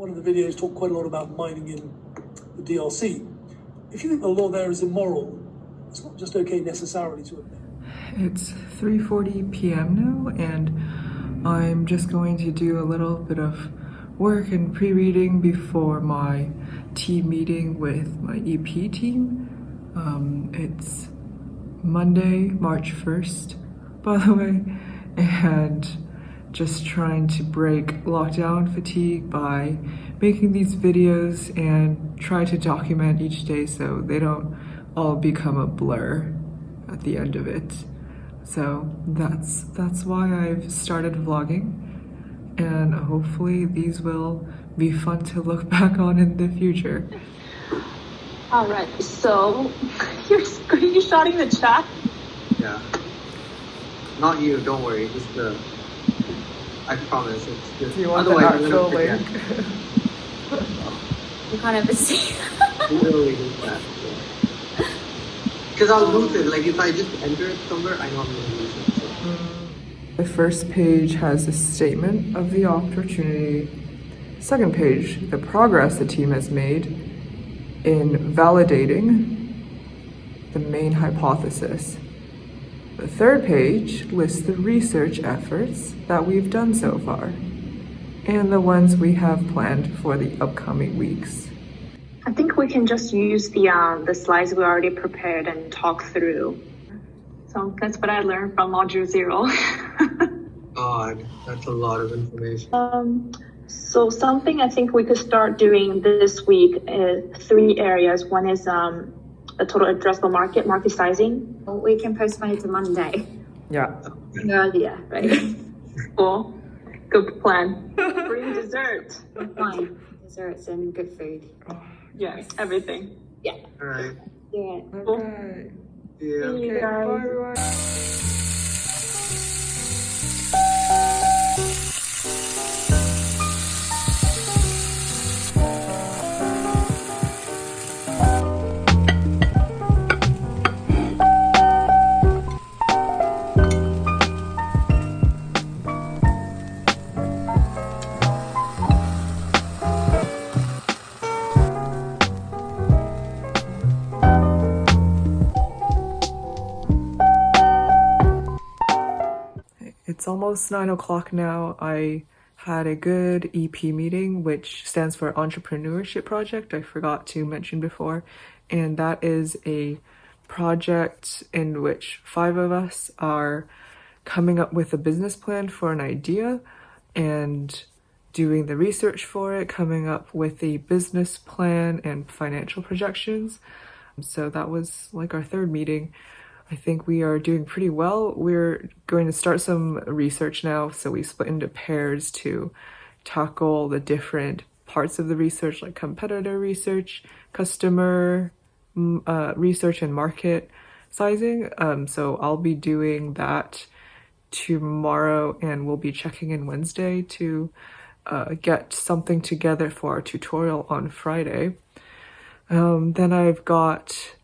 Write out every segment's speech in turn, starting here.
one of the videos talked quite a lot about mining in the DRC. If you think the law there is immoral, it's not just okay necessarily to admit. It's 3:40 p.m. now, and I'm just going to do a little bit of work and pre-reading before my team meeting with my EP team. It's Monday, March 1st, by the way, and just trying to break lockdown fatigue by making these videos and try to document each day so they don't all become a blur at the end of it. So that's why I've started vlogging, and hopefully these will be fun to look back on in the future. All right, so you're screenshotting the chat? Yeah. Not you, don't worry. Just the. I promise. It's just. Do you want otherwise, the actual link? You can't ever see. Literally just that. Because I'll lose it. Like if I just enter it somewhere, I know I'm going to lose it. So. The first page has a statement of the opportunity. Second page, the progress the team has made in validating the main hypothesis. The third page lists the research efforts that we've done so far and the ones we have planned for the upcoming weeks. I think we can just use the slides we already prepared and talk through. So that's what I learned from module 0. God, that's a lot of information. So something I think we could start doing this week is 3 areas. One is the total addressable market sizing. We can postpone it to Monday. Yeah. Yeah, right. Cool. Good plan. Bring dessert. Fine. Desserts and good food. Yes, everything. Yeah. All right. Yeah. Cool. Okay. Yeah. See you Okay, guys. bye everyone. It's almost 9 o'clock now. I had a good EP meeting, which stands for Entrepreneurship Project. I forgot to mention before. And that is a project in which 5 of us are coming up with a business plan for an idea and doing the research for it, coming up with a business plan and financial projections. So that was like our 3rd meeting. I think we are doing pretty well. We're going to start some research now, so we split into pairs to tackle the different parts of the research, like competitor research, customer research, and market sizing. So I'll be doing that tomorrow, and we'll be checking in Wednesday to get something together for our tutorial on Friday. Then I've got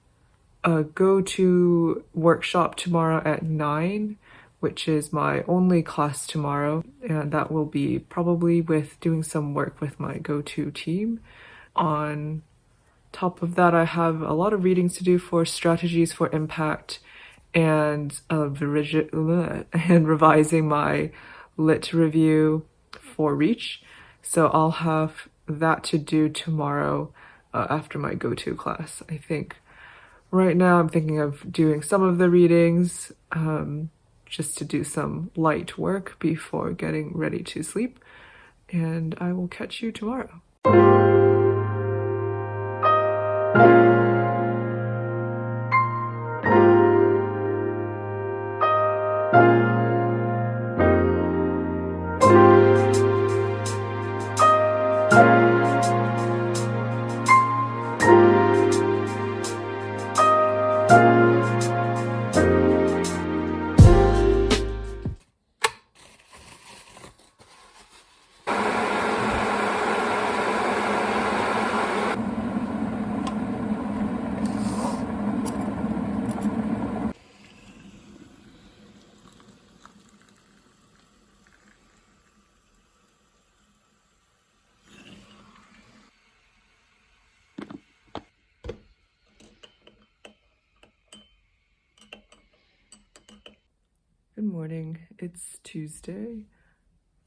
a go-to workshop tomorrow at 9, which is my only class tomorrow, and that will be probably with doing some work with my go-to team. On top of that, I have a lot of readings to do for strategies for impact and revising my lit review for Reach. So I'll have that to do tomorrow after my go-to class. I think right now I'm thinking of doing some of the readings just to do some light work before getting ready to sleep, and I will catch you tomorrow. morning. It's Tuesday,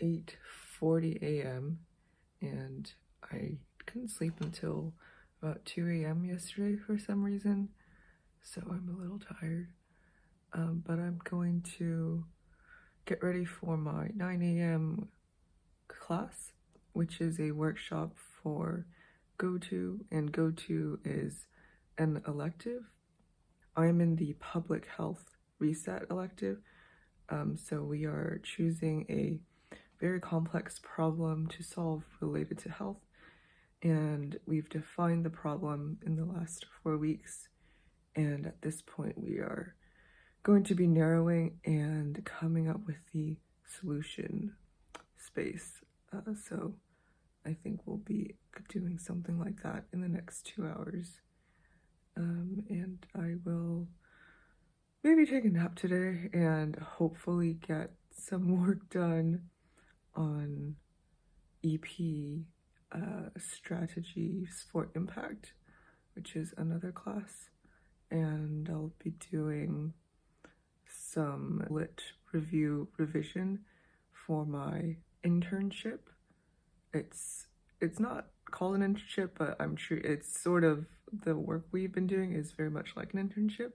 8:40 a.m. and I couldn't sleep until about 2 a.m. yesterday for some reason, so I'm a little tired. But I'm going to get ready for my 9 a.m. class, which is a workshop for GoTo, and GoTo is an elective. I'm in the public health reset elective, so we are choosing a very complex problem to solve related to health, and we've defined the problem in the last 4 weeks, and at this point we are going to be narrowing and coming up with the solution space. So I think we'll be doing something like that in the next 2 hours. And I will maybe take a nap today and hopefully get some work done on EP strategies for impact, which is another class. And I'll be doing some lit review revision for my internship. It's not called an internship, but I'm sure it's sort of, the work we've been doing is very much like an internship.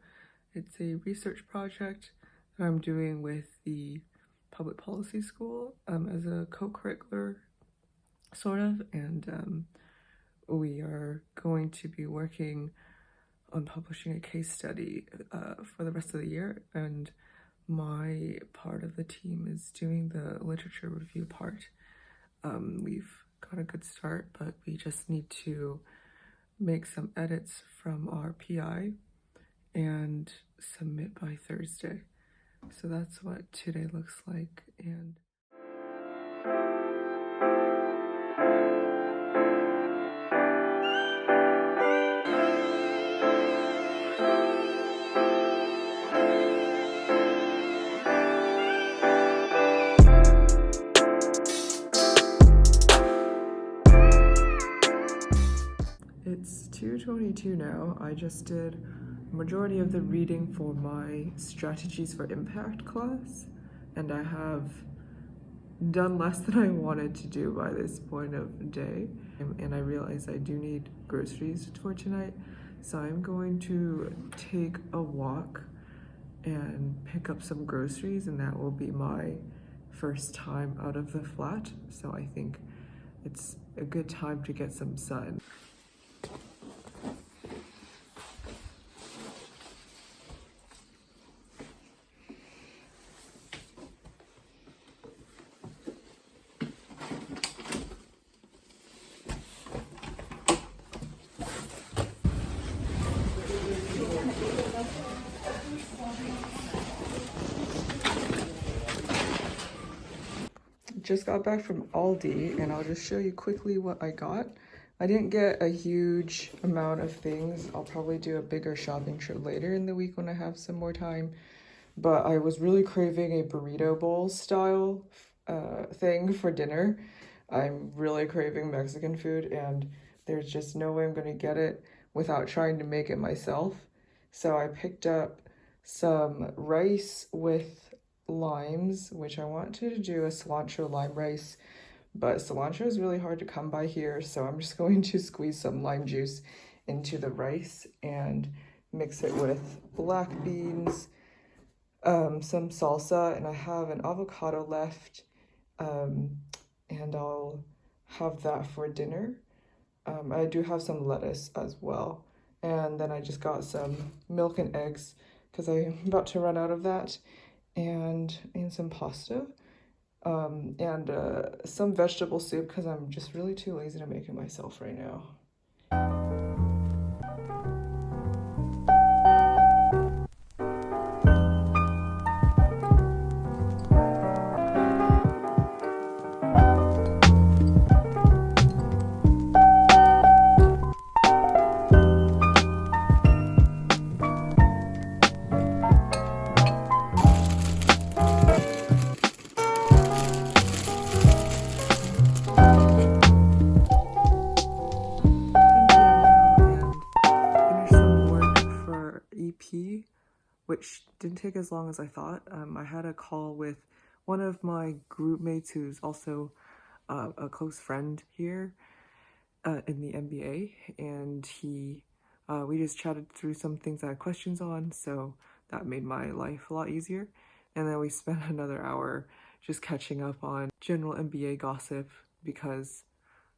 It's a research project that I'm doing with the public policy school as a co-curricular sort of, and we are going to be working on publishing a case study for the rest of the year, and my part of the team is doing the literature review part. We've got a good start, but we just need to make some edits from our PI and submit by Thursday. So that's what today looks like. And it's 2:22 now. I just did majority of the reading for my strategies for impact class, and I have done less than I wanted to do by this point of the day, and I realize I do need groceries for tonight, so I'm going to take a walk and pick up some groceries, and that will be my first time out of the flat, so I think it's a good time to get some sun. Just got back from Aldi, and I'll just show you quickly what I got. I didn't get a huge amount of things. I'll probably do a bigger shopping trip later in the week when I have some more time. But I was really craving a burrito bowl style thing for dinner. I'm really craving Mexican food, and there's just no way I'm gonna get it without trying to make it myself. So I picked up some rice with limes, which I wanted to do a cilantro lime rice, but cilantro is really hard to come by here, so I'm just going to squeeze some lime juice into the rice and mix it with black beans, some salsa, and I have an avocado left, and I'll have that for dinner. I do have some lettuce as well, and then I just got some milk and eggs because I'm about to run out of that, and some pasta, and some vegetable soup because I'm just really too lazy to make it myself right now. didn't take as long as I thought. I had a call with one of my group mates who's also a close friend here in the MBA, and we just chatted through some things I had questions on, so that made my life a lot easier. And then we spent another hour just catching up on general MBA gossip, because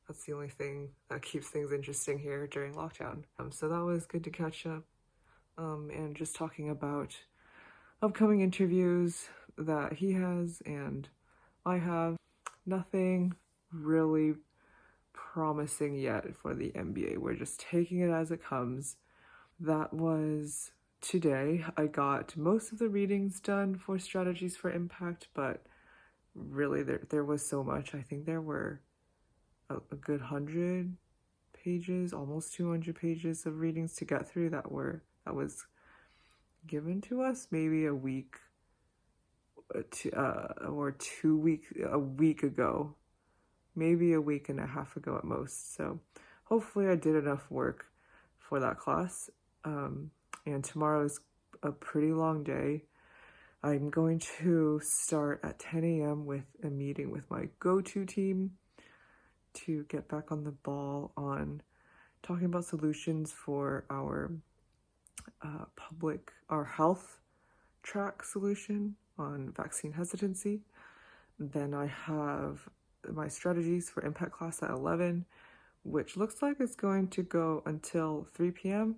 that's the only thing that keeps things interesting here during lockdown. So that was good to catch up, and just talking about upcoming interviews that he has and I have. Nothing really promising yet for the MBA. We're just taking it as it comes. That was today. I got most of the readings done for Strategies for Impact, but really there was so much. I think there were a good 100 pages, almost 200 pages of readings to get through that was given to us maybe a week or a week ago, maybe a week and a half ago at most. So hopefully I did enough work for that class. And tomorrow is a pretty long day. I'm going to start at 10 a.m. with a meeting with my go-to team to get back on the ball on talking about solutions for our health track solution on vaccine hesitancy. Then I have my Strategies for Impact class at 11, which looks like it's going to go until 3 p.m.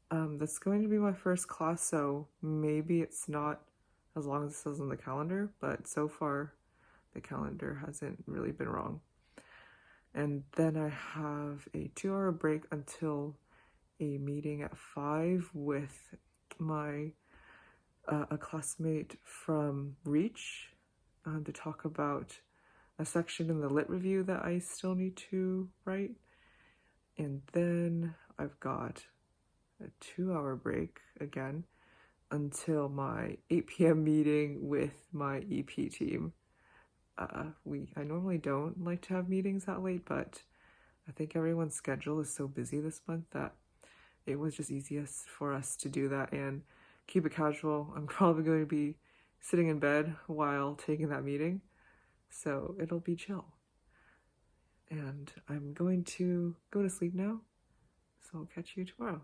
That's going to be my first class, so maybe it's not as long as it says on the calendar, but so far the calendar hasn't really been wrong. And then I have a 2-hour break until a meeting at 5 with a classmate from Reach to talk about a section in the lit review that I still need to write. And then I've got a 2-hour break again until my 8 p.m. meeting with my EP team. I normally don't like to have meetings that late, but I think everyone's schedule is so busy this month that it was just easiest for us to do that and keep it casual. I'm probably going to be sitting in bed while taking that meeting, so it'll be chill. And I'm going to go to sleep now, so I'll catch you tomorrow.